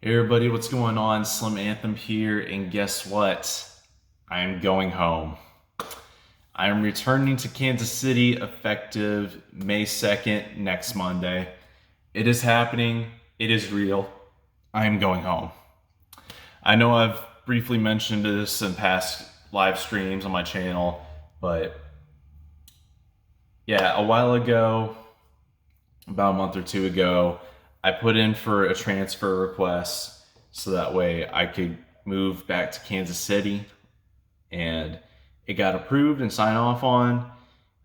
Hey everybody, what's going on? Slim Anthem here, and guess what? I am going home. I am returning to Kansas City effective May 2nd, next Monday. It is happening. It is real. I am going home. I know I've briefly mentioned this in past live streams on my channel, but yeah, a while ago, about a month or two ago, I put in for a transfer request so that way I could move back to Kansas City, and it got approved and signed off on.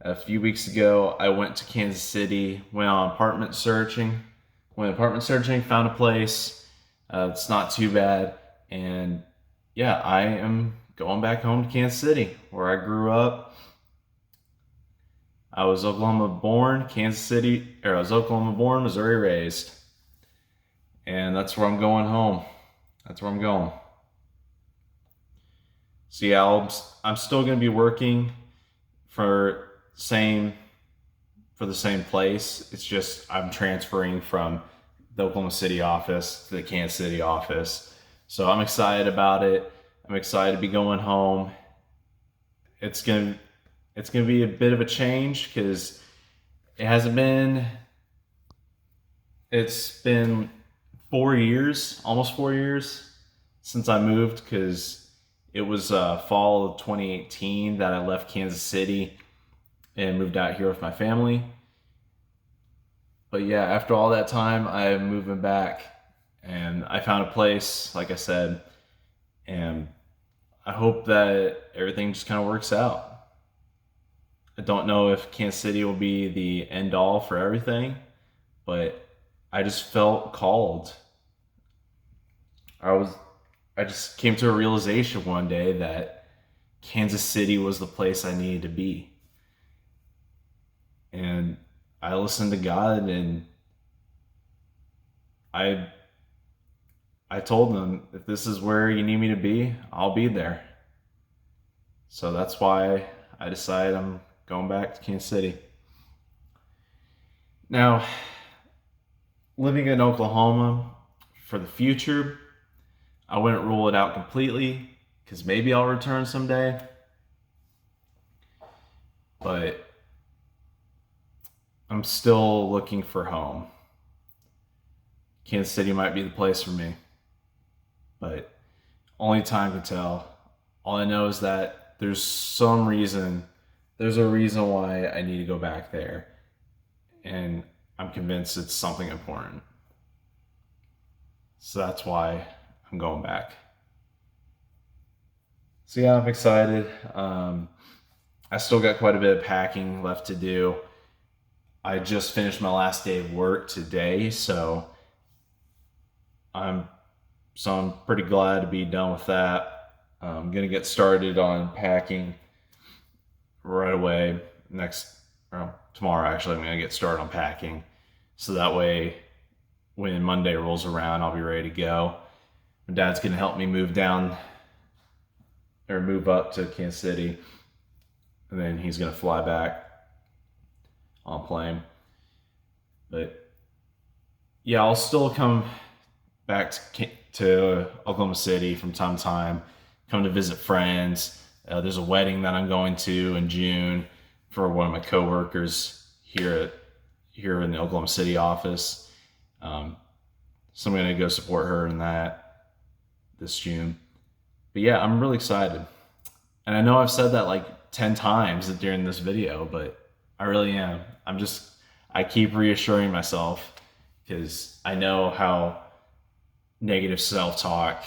A few weeks ago, I went to Kansas City, went apartment searching, found a place. It's not too bad, and yeah, I am going back home to Kansas City, where I grew up. I was Oklahoma born, Missouri raised. And that's where I'm going home. That's where I'm going. So yeah, I'm still going to be working for the same place. It's just I'm transferring from the Oklahoma City office to the Kansas City office. So I'm excited about it. I'm excited to be going home. It's gonna be a bit of a change because it's been 4 years, almost 4 years since I moved, because it was fall of 2018 that I left Kansas City and moved out here with my family. But yeah, after all that time, I'm moving back, and I found a place, like I said, and I hope that everything just kind of works out. I don't know if Kansas City will be the end all for everything, but I just felt called. I just came to a realization one day that Kansas City was the place I needed to be. And I listened to God, and I told him, if this is where you need me to be, I'll be there. So that's why I decided I'm going back to Kansas City. Now, living in Oklahoma for the future, I wouldn't rule it out completely, because maybe I'll return someday. But I'm still looking for home. Kansas City might be the place for me, but only time can tell. All I know is that there's a reason why I need to go back there, and I'm convinced it's something important. So that's why I'm going back. So yeah, I'm excited. I still got quite a bit of packing left to do. I just finished my last day of work today, so I'm pretty glad to be done with that. I'm gonna get started on packing right away. Tomorrow, actually, I'm gonna get started on packing, so that way when Monday rolls around, I'll be ready to go. My dad's gonna help me move up to Kansas City, and then he's gonna fly back on a plane. But yeah, I'll still come back to Oklahoma City from time to time, come to visit friends. There's a wedding that I'm going to in June for one of my coworkers here in the Oklahoma City office. So I'm going to go support her in that this June. But yeah, I'm really excited. And I know I've said that like 10 times during this video, but I really am. I keep reassuring myself, because I know how negative self-talk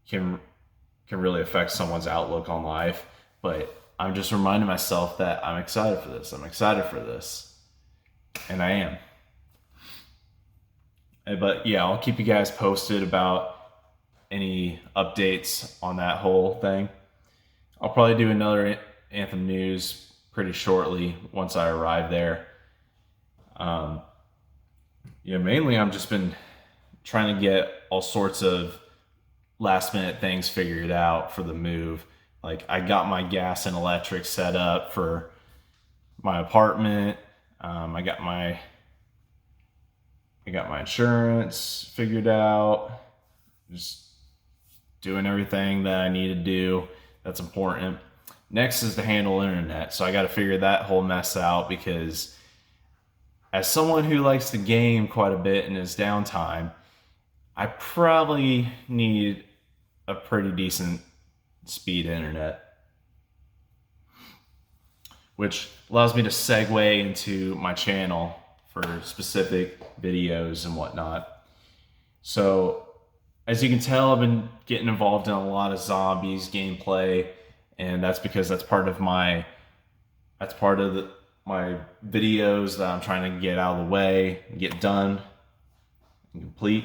can really affect someone's outlook on life. But I'm just reminding myself that I'm excited for this. And I am. But yeah, I'll keep you guys posted about any updates on that whole thing. I'll probably do another Anthem news pretty shortly once I arrive there. Mainly I've just been trying to get all sorts of last minute things figured out for the move. Like, I got my gas and electric set up for my apartment. I got my I got my insurance figured out. Just doing everything that I need to do that's important. Next is to handle internet. So I got to figure that whole mess out, because as someone who likes to game quite a bit in his downtime, I probably need a pretty decent speed internet, which allows me to segue into my channel for specific videos and whatnot. So as you can tell, I've been getting involved in a lot of zombies gameplay, and that's because that's part of my videos that I'm trying to get out of the way, get done, and complete.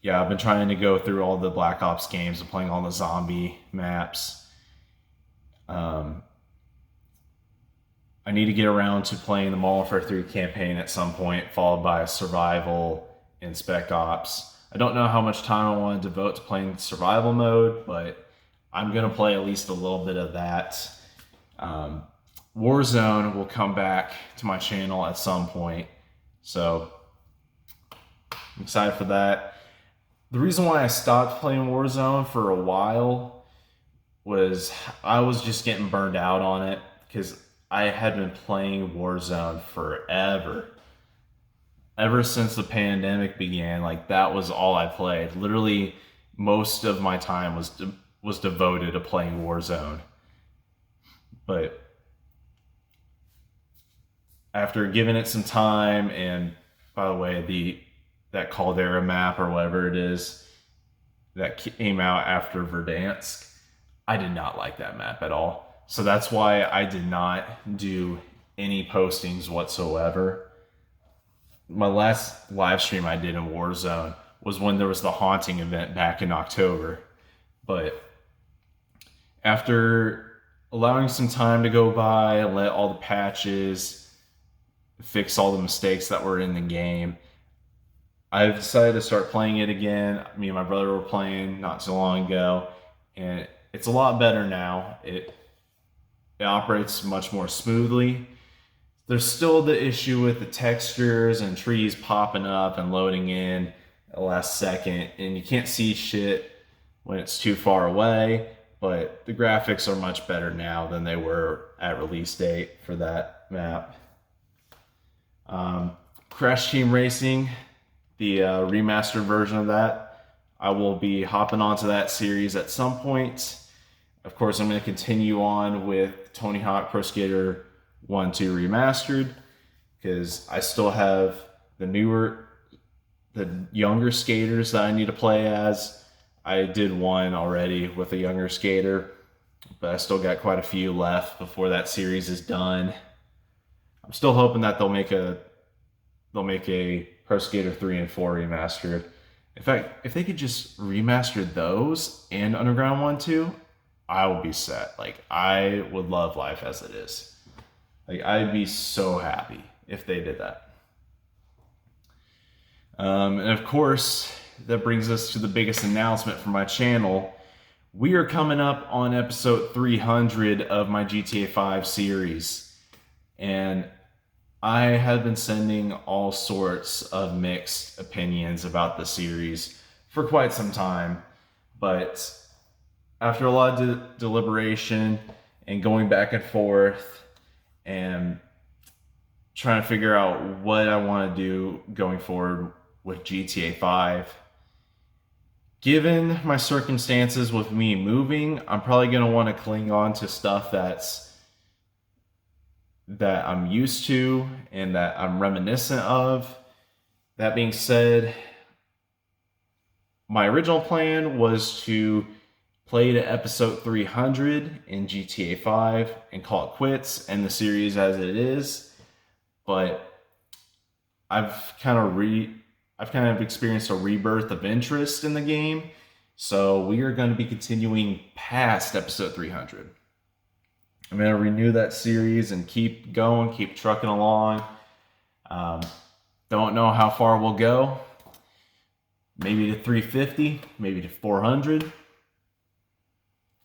Yeah, I've been trying to go through all the Black Ops games and playing all the zombie maps. I need to get around to playing the Modern Warfare 3 campaign at some point, followed by a survival in Spec Ops. I don't know how much time I want to devote to playing survival mode, but I'm going to play at least a little bit of that. Warzone will come back to my channel at some point, so I'm excited for that. The reason why I stopped playing Warzone for a while was I was just getting burned out on it, because I had been playing Warzone forever. Ever since the pandemic began, like, that was all I played. Literally, most of my time was devoted to playing Warzone. But after giving it some time, and by the way, that Caldera map or whatever it is that came out after Verdansk, I did not like that map at all. So that's why I did not do any postings whatsoever. My last live stream I did in Warzone was when there was the haunting event back in October. But after allowing some time to go by, let all the patches fix all the mistakes that were in the game, I've decided to start playing it again. Me and my brother were playing not too long ago, and it's a lot better now. It operates much more smoothly. There's still the issue with the textures and trees popping up and loading in at the last second, and you can't see shit when it's too far away, but the graphics are much better now than they were at release date for that map. Crash Team Racing, the remastered version of that, I will be hopping onto that series at some point. Of course, I'm going to continue on with Tony Hawk Pro Skater 1, 2 Remastered, because I still have the younger skaters that I need to play as. I did one already with a younger skater, but I still got quite a few left before that series is done. I'm still hoping that they'll make a Pro Skater 3 and 4 remastered. In fact, if they could just remaster those and Underground 1, 2, I would be set. Like, I would love life as it is. Like, I'd be so happy if they did that. And of course, that brings us to the biggest announcement for my channel. We are coming up on episode 300 of my GTA 5 series. And I have been sending all sorts of mixed opinions about the series for quite some time. But after a lot of deliberation and going back and forth and trying to figure out what I want to do going forward with GTA 5, given my circumstances with me moving, I'm probably going to want to cling on to stuff that I'm used to and that I'm reminiscent of. That being said, my original plan was to play to episode 300 in GTA 5 and call it quits, end the series as it is. But I've kind of experienced a rebirth of interest in the game, so we are going to be continuing past episode 300. I'm going to renew that series and keep going, keep trucking along. Don't know how far we'll go. Maybe to 350, maybe to 400.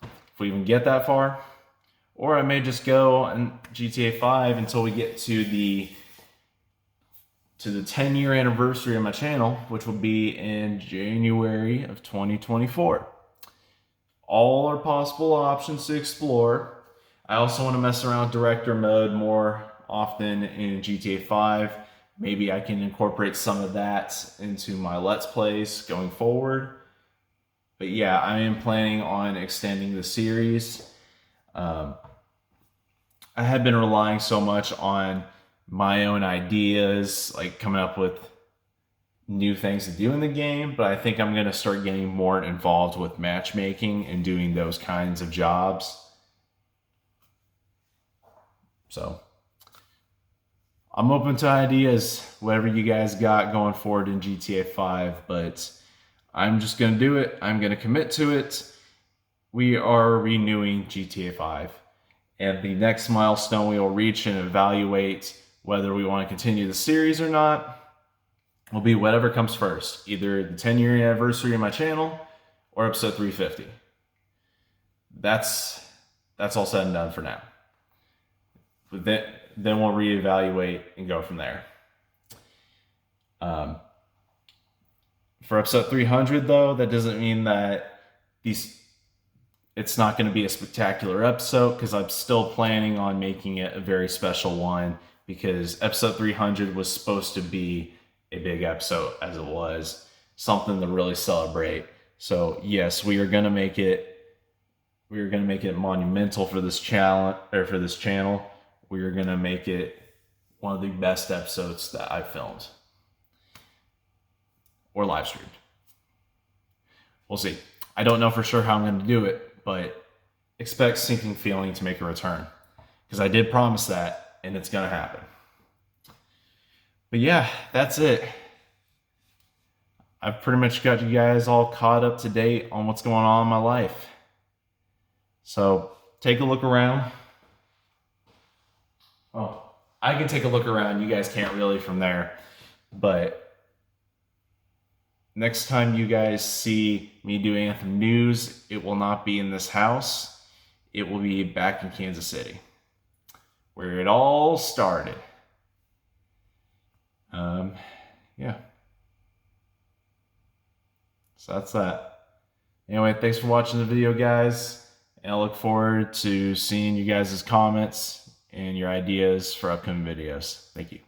If we even get that far. Or I may just go in GTA 5 until we get to the to the 10-year anniversary of my channel, which will be in January of 2024. All are possible options to explore. I also want to mess around with director mode more often in GTA 5. Maybe I can incorporate some of that into my Let's Plays going forward. But yeah, I am planning on extending the series. I had been relying so much on my own ideas, like coming up with new things to do in the game, but I think I'm going to start getting more involved with matchmaking and doing those kinds of jobs. So I'm open to ideas, whatever you guys got going forward in GTA 5, but I'm just going to do it. I'm going to commit to it. We are renewing GTA 5, and the next milestone we will reach and evaluate whether we want to continue the series or not will be whatever comes first, either the 10-year anniversary of my channel or episode 350. That's all said and done for now. But then we'll reevaluate and go from there. For episode 300, though, that doesn't mean that it's not going to be a spectacular episode, because I'm still planning on making it a very special one, because episode 300 was supposed to be a big episode, as it was something to really celebrate. So yes, we are going to make it monumental for this channel. We are going to make it one of the best episodes that I've filmed or live streamed. We'll see. I don't know for sure how I'm going to do it, but expect Sinking Feeling to make a return, because I did promise that, and it's going to happen. But yeah, that's it. I've pretty much got you guys all caught up to date on what's going on in my life. So take a look around. Well, I can take a look around. You guys can't really from there. But next time you guys see me do Anthem news, it will not be in this house. It will be back in Kansas City, where it all started. Yeah. So that's that. Anyway, thanks for watching the video, guys. And I look forward to seeing you guys' comments and your ideas for upcoming videos. Thank you.